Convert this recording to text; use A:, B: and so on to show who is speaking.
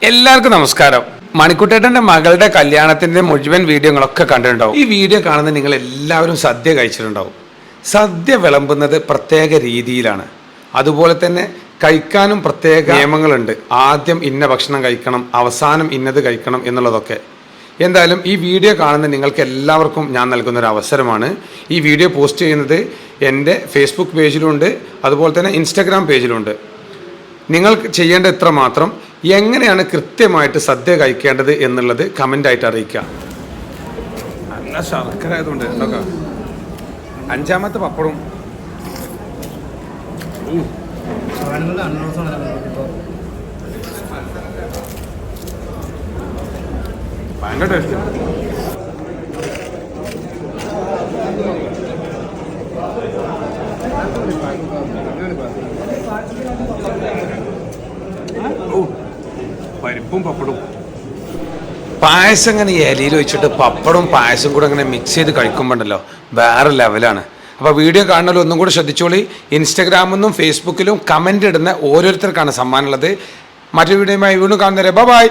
A: എല്ലാവർക്കും നമസ്കാരം. മണിക്കുട്ടേട്ടൻ്റെ മകളുടെ കല്യാണത്തിൻ്റെ മുഴുവൻ വീഡിയോകളൊക്കെ കണ്ടിട്ടുണ്ടാവും. ഈ വീഡിയോ കാണുന്ന നിങ്ങൾ എല്ലാവരും സദ്യ കഴിച്ചിട്ടുണ്ടാവും. സദ്യ വിളമ്പുന്നത് പ്രത്യേക രീതിയിലാണ്. അതുപോലെ തന്നെ കഴിക്കാനും പ്രത്യേക നിയമങ്ങളുണ്ട്. ആദ്യം ഇന്ന ഭക്ഷണം കഴിക്കണം, അവസാനം ഇന്നത് കഴിക്കണം എന്നുള്ളതൊക്കെ. എന്തായാലും ഈ വീഡിയോ കാണുന്ന നിങ്ങൾക്ക് എല്ലാവർക്കും ഞാൻ നൽകുന്നൊരു അവസരമാണ്. ഈ വീഡിയോ പോസ്റ്റ് ചെയ്യുന്നത് എൻ്റെ ഫേസ്ബുക്ക് പേജിലുണ്ട്, അതുപോലെ തന്നെ ഇൻസ്റ്റാഗ്രാം പേജിലുണ്ട്. നിങ്ങൾ ചെയ്യേണ്ട ഇത്ര മാത്രം, എങ്ങനെയാണ് കൃത്യമായിട്ട് സദ്യ കഴിക്കേണ്ടത് എന്നുള്ളത് കമൻ്റായിട്ട് അറിയിക്കുക. നല്ല ശർക്കര ആയതുകൊണ്ട് നോക്കാം. 5ാമത്തെ പപ്പടം ഭയങ്കര ടേസ്റ്റ്. പരിപ്പും പപ്പടും പായസം ഇങ്ങനെ ഇലയിൽ വെച്ചിട്ട് പപ്പടും പായസം കൂടെ അങ്ങനെ മിക്സ് ചെയ്ത് കഴിക്കുമ്പോണ്ടല്ലോ വേറെ ലെവലാണ്. അപ്പോൾ വീഡിയോ കാണുന്നതിൽ ഒന്നും കൂടി ശ്രദ്ധിച്ചോളി. ഇൻസ്റ്റഗ്രാമിൽ നിന്നും ഫേസ്ബുക്കിലും കമൻ്റ് ഇടുന്ന ഓരോരുത്തർക്കാണ് സമ്മാനമുള്ളത്. മറ്റൊരു വീഡിയോയുമായി വീണ്ടും കാണുന്നവരെ ബൈ.